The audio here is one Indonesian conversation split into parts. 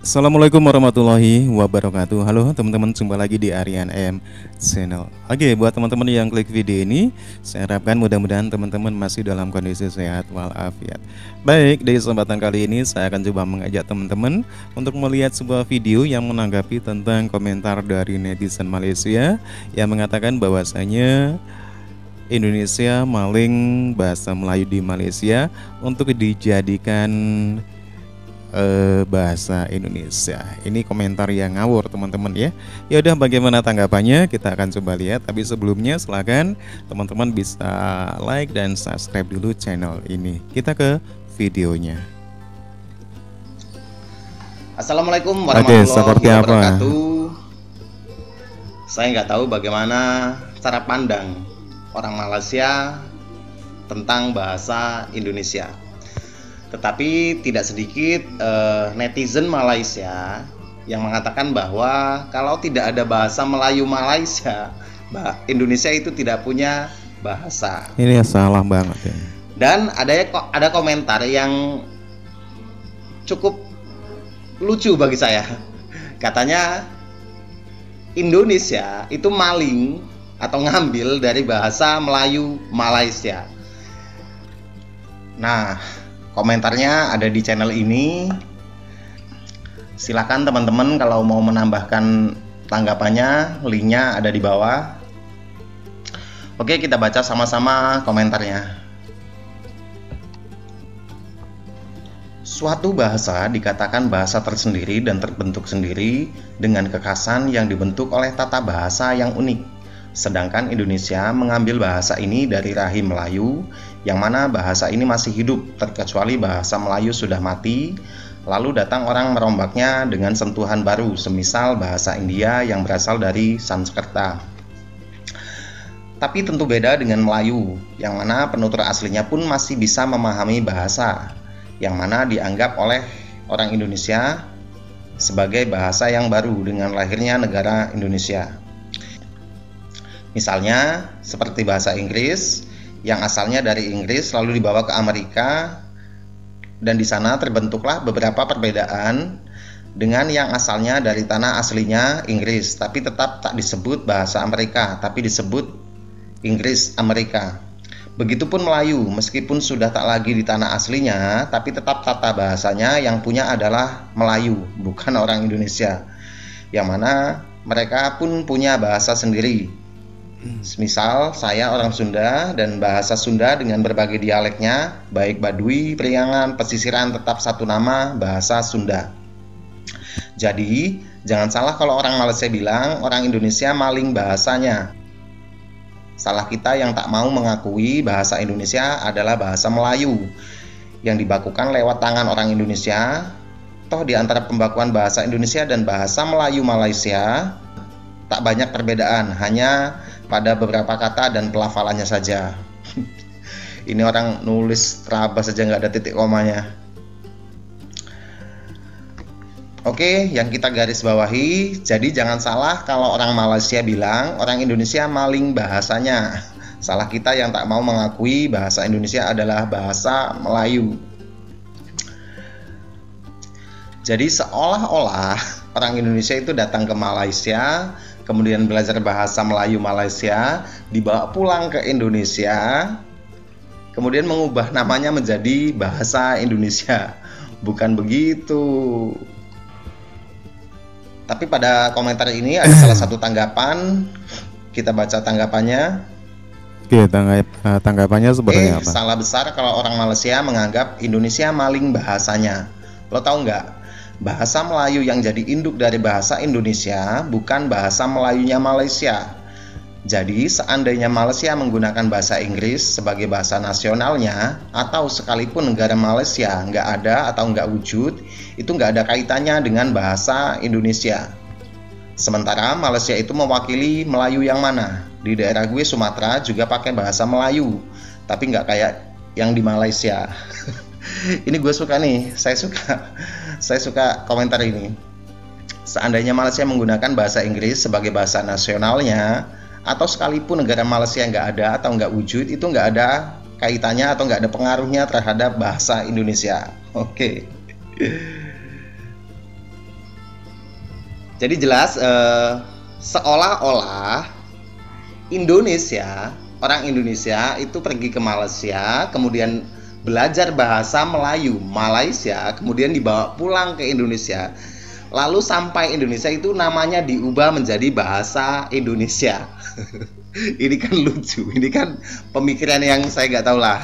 Assalamualaikum warahmatullahi wabarakatuh. Halo teman-teman, jumpa lagi di Aryan M Channel. Oke, buat teman-teman yang klik video ini, saya harapkan mudah-mudahan teman-teman masih dalam kondisi sehat walafiat. Baik, di kesempatan kali ini saya akan coba mengajak teman-teman untuk melihat sebuah video yang menanggapi tentang komentar dari netizen Malaysia yang mengatakan bahwasanya Indonesia maling bahasa Melayu di Malaysia untuk dijadikan bahasa Indonesia. Ini komentar yang ngawur teman-teman ya. Ya udah, bagaimana tanggapannya kita akan coba lihat. Tapi sebelumnya silakan teman-teman bisa like dan subscribe dulu channel ini. Kita ke videonya. Assalamualaikum warahmatullahi seperti apa? wabarakatuh. Saya nggak tahu bagaimana cara pandang orang Malaysia tentang bahasa Indonesia. Tetapi tidak sedikit netizen Malaysia yang mengatakan bahwa kalau tidak ada bahasa Melayu Malaysia, Indonesia itu tidak punya bahasa. Ini salah banget ya. Dan ada komentar yang cukup lucu bagi saya. Katanya Indonesia itu maling atau ngambil dari bahasa Melayu Malaysia. Nah, komentarnya ada di channel ini. Silakan teman-teman kalau mau menambahkan tanggapannya, linknya ada di bawah. Oke, kita baca sama-sama komentarnya. Suatu bahasa dikatakan bahasa tersendiri dan terbentuk sendiri dengan kekhasan yang dibentuk oleh tata bahasa yang unik. Sedangkan Indonesia mengambil bahasa ini dari rahim Melayu, yang mana bahasa ini masih hidup, terkecuali bahasa Melayu sudah mati, lalu datang orang merombaknya dengan sentuhan baru, semisal bahasa India yang berasal dari Sanskerta. Tapi tentu beda dengan Melayu, yang mana penutur aslinya pun masih bisa memahami bahasa, yang mana dianggap oleh orang Indonesia sebagai bahasa yang baru dengan lahirnya negara Indonesia. Misalnya seperti bahasa Inggris yang asalnya dari Inggris lalu dibawa ke Amerika, dan di sana terbentuklah beberapa perbedaan dengan yang asalnya dari tanah aslinya Inggris, tapi tetap tak disebut bahasa Amerika, tapi disebut Inggris Amerika. Begitupun Melayu, meskipun sudah tak lagi di tanah aslinya, tapi tetap tata bahasanya yang punya adalah Melayu, bukan orang Indonesia, yang mana mereka pun punya bahasa sendiri. Misal saya orang Sunda dan bahasa Sunda dengan berbagai dialeknya, baik Baduy, Priangan, pesisiran, tetap satu nama, bahasa Sunda. Jadi jangan salah kalau orang Malaysia bilang orang Indonesia maling bahasanya. Salah kita yang tak mau mengakui bahasa Indonesia adalah bahasa Melayu yang dibakukan lewat tangan orang Indonesia. Toh di antara pembakuan bahasa Indonesia dan bahasa Melayu Malaysia tak banyak perbedaan, hanya pada beberapa kata dan pelafalannya saja. Ini orang nulis terabas saja nggak ada titik komanya. Oke, yang kita garis bawahi, jadi jangan salah kalau orang Malaysia bilang orang Indonesia maling bahasanya. Salah kita yang tak mau mengakui bahasa Indonesia adalah bahasa Melayu. Jadi seolah-olah orang Indonesia itu datang ke Malaysia, kemudian belajar bahasa Melayu Malaysia, dibawa pulang ke Indonesia, kemudian mengubah namanya menjadi bahasa Indonesia. Bukan begitu. Tapi pada komentar ini ada salah satu tanggapan. Kita baca tanggapannya. Oke, tanggapannya seperti apa? Salah besar kalau orang Malaysia menganggap Indonesia maling bahasanya. Lo tahu nggak? Bahasa Melayu yang jadi induk dari bahasa Indonesia bukan bahasa Melayunya Malaysia. Jadi seandainya Malaysia menggunakan bahasa Inggris sebagai bahasa nasionalnya, atau sekalipun negara Malaysia nggak ada atau nggak wujud, itu nggak ada kaitannya dengan bahasa Indonesia. Sementara Malaysia itu mewakili Melayu yang mana? Di daerah gue Sumatera juga pakai bahasa Melayu, tapi nggak kayak yang di Malaysia. Ini gue suka nih, saya suka komentar ini. Seandainya Malaysia menggunakan bahasa Inggris sebagai bahasa nasionalnya, atau sekalipun negara Malaysia nggak ada atau nggak wujud, itu nggak ada kaitannya atau nggak ada pengaruhnya terhadap bahasa Indonesia. Oke. Jadi jelas seolah-olah Indonesia, orang Indonesia itu pergi ke Malaysia, kemudian belajar bahasa Melayu Malaysia, kemudian dibawa pulang ke Indonesia. Lalu sampai Indonesia itu namanya diubah menjadi bahasa Indonesia. Ini kan lucu, ini kan pemikiran yang saya nggak tahu lah.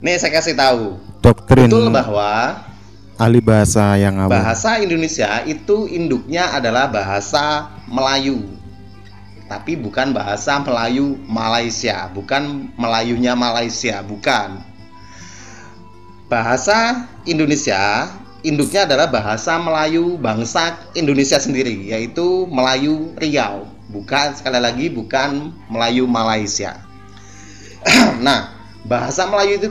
Nih saya kasih tahu. Doktrin Betul bahwa ahli bahasa yang awam. bahasa Indonesia itu induknya adalah bahasa Melayu, tapi bukan bahasa Melayu Malaysia, bukan Melayunya Malaysia, bukan. Bahasa Indonesia induknya adalah bahasa Melayu bangsa Indonesia sendiri, yaitu Melayu Riau, bukan, sekali lagi, bukan Melayu Malaysia. Nah, bahasa Melayu itu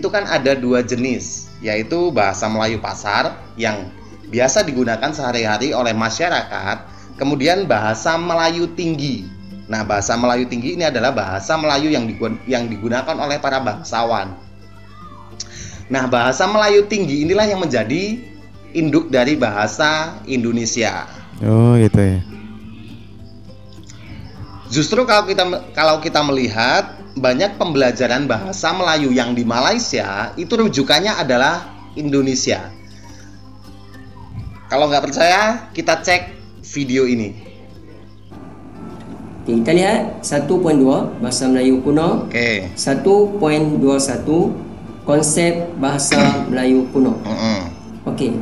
kan ada dua jenis, yaitu bahasa Melayu pasar yang biasa digunakan sehari-hari oleh masyarakat, kemudian bahasa Melayu tinggi. Nah, bahasa Melayu tinggi ini adalah bahasa Melayu yang digunakan oleh para bangsawan. Nah, bahasa Melayu tinggi inilah yang menjadi induk dari bahasa Indonesia. Oh, gitu ya. Justru kalau kita melihat banyak pembelajaran bahasa Melayu yang di Malaysia itu rujukannya adalah Indonesia. Kalau nggak percaya, kita cek video ini. Oke, kita lihat 1.2 bahasa Melayu kuno. Oke. 1.21 konsep bahasa Melayu kuno. Oke.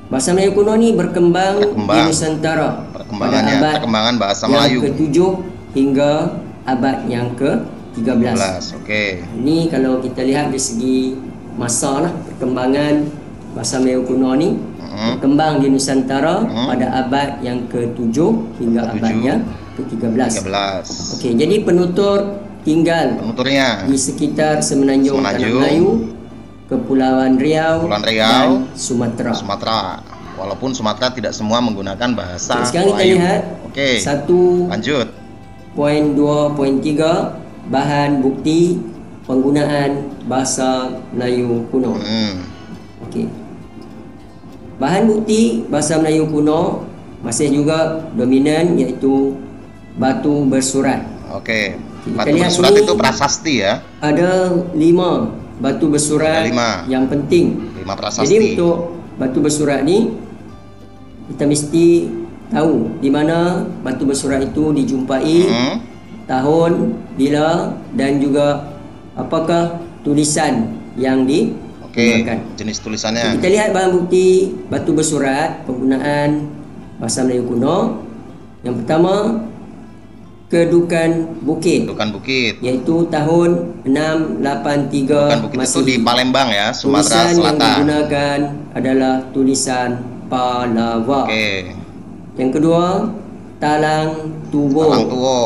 Bahasa Melayu kuno ni berkembang di Nusantara pada perkembangan bahasa yang Melayu ke-7 hingga abad yang ke-13. Oke. Ini kalau kita lihat dari segi masa lah, perkembangan bahasa Melayu kuno ni berkembang di Nusantara pada abad yang ke-7 hingga abad yang ke-13. Okey, jadi penuturnya di sekitar semenanjung Tanah Melayu, Kepulauan Riau, dan Sumatera. Walaupun Sumatera tidak semua menggunakan bahasa Melayu. Sekarang kita lihat lanjut. Poin 2.3 bahan bukti penggunaan bahasa Melayu kuno. Okey. Bahan bukti bahasa Melayu kuno masih juga dominan, iaitu batu bersurat. Oke. Batu bersurat itu prasasti ya. Ada 5 batu bersurat yang penting. 5 prasasti. Jadi untuk batu bersurat ni kita mesti tahu di mana batu bersurat itu dijumpai, tahun bila, dan juga apakah tulisan yang digunakan. Jenis tulisannya. Kita lihat bahan bukti batu bersurat penggunaan bahasa Melayu kuno. Yang pertama, Kedukan Bukit, yaitu tahun 683 Kedukan Bukit itu di Palembang ya, Sumatera Selatan. Tulisan yang digunakan adalah tulisan Palawa. Yang kedua, Talang Tubo,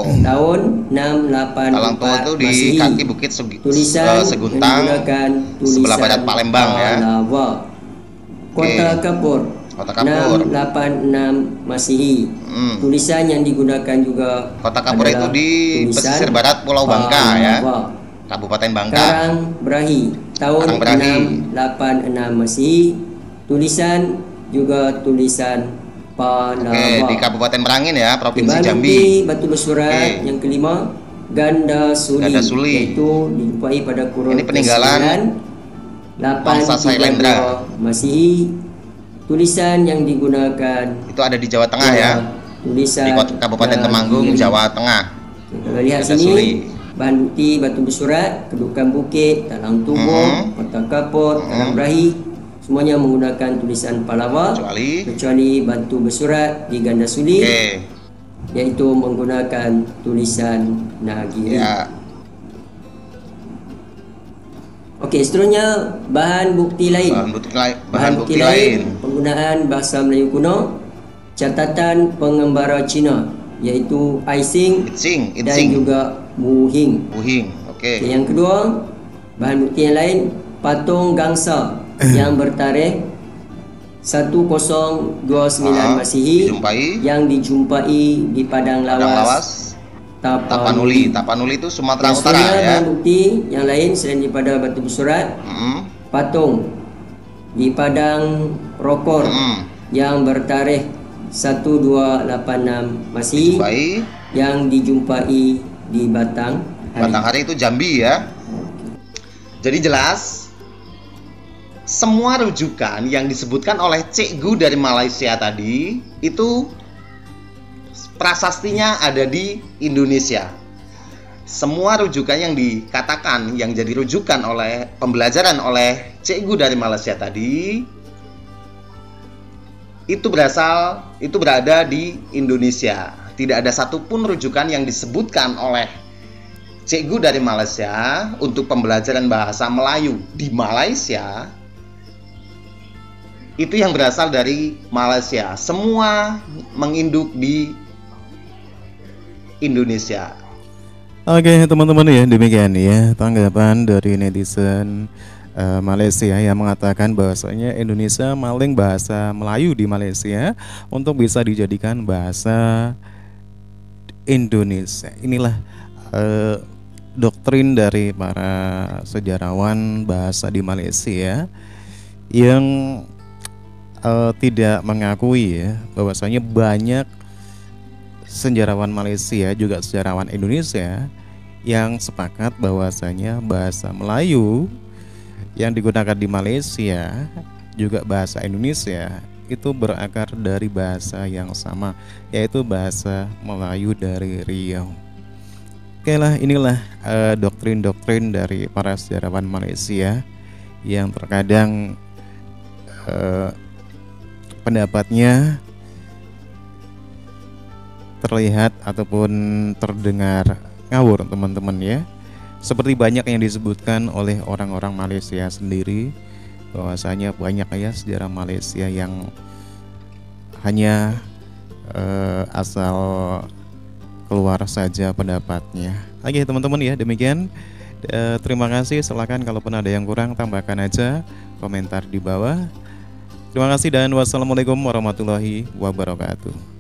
tahun 684 Talang Tubo itu di kaki Bukit Seguntang, sebelah barat Palembang ya. Kota Kapur 686 Masihi. Tulisan yang digunakan juga Kota Kapur itu di pesisir barat Pulau Bangka ya, Kabupaten Bangka. Karang Brahi tahun 686 Masihi. Tulisan juga tulisan Palawa. Di Kabupaten Merangin ya, Provinsi Jambi. Batu bersurat yang kelima, Ganda Suli, yaitu dijumpai pada kurun ini peninggalan bangsa Sailendra Masihi. Tulisan yang digunakan itu ada di Jawa Tengah ya, tulisan di Kabupaten Temanggung, Jawa Tengah. Kita lihat sini bahan bukti batu bersurat, Kedukan Bukit, Talang Tubo, Kota Kapur, Karang Brahi, semuanya menggunakan tulisan Palawa, kecuali batu bersurat di Ganda Suli, yaitu menggunakan tulisan Nagiri. Okey, seterusnya bahan bukti lain. Bahan bukti lain penggunaan bahasa Melayu kuno, catatan pengembara Cina, iaitu Aising dan juga Muhing. Okay, yang kedua, bahan bukti yang lain, patung gangsa yang bertarikh 1029 Masihi yang dijumpai di Padang Lawas, Tapanuli itu Sumatera Utara ya. Bahan bukti yang lain selain daripada batu bersurat, patung di Padang Rokor yang bertarikh 1286 Masehi yang dijumpai di Batang Hari. Batang Hari itu Jambi ya. Jadi jelas semua rujukan yang disebutkan oleh Cikgu dari Malaysia tadi itu prasastinya ada di Indonesia. Semua rujukan yang dikatakan yang jadi rujukan oleh pembelajaran oleh Cikgu dari Malaysia tadi itu berada di Indonesia. Tidak ada satupun rujukan yang disebutkan oleh Cikgu dari Malaysia untuk pembelajaran bahasa Melayu di Malaysia itu yang berasal dari Malaysia. Semua menginduk di Indonesia. Oke teman-teman ya, demikian ya tanggapan dari netizen Malaysia yang mengatakan bahwasanya Indonesia maling bahasa Melayu di Malaysia untuk bisa dijadikan bahasa Indonesia. Inilah doktrin dari para sejarawan bahasa di Malaysia yang tidak mengakui ya bahwasanya banyak sejarawan Malaysia juga sejarawan Indonesia yang sepakat bahwasanya bahasa Melayu yang digunakan di Malaysia juga bahasa Indonesia itu berakar dari bahasa yang sama, yaitu bahasa Melayu dari Riau. Oke lah, inilah doktrin-doktrin dari para sejarawan Malaysia yang terkadang pendapatnya terlihat ataupun terdengar ngawur teman-teman ya. Seperti banyak yang disebutkan oleh orang-orang Malaysia sendiri bahwasanya banyak ya sejarah Malaysia yang hanya asal keluar saja pendapatnya. Oke teman-teman ya, demikian. Terima kasih. Silakan kalaupun ada yang kurang tambahkan aja komentar di bawah. Terima kasih dan wassalamualaikum warahmatullahi wabarakatuh.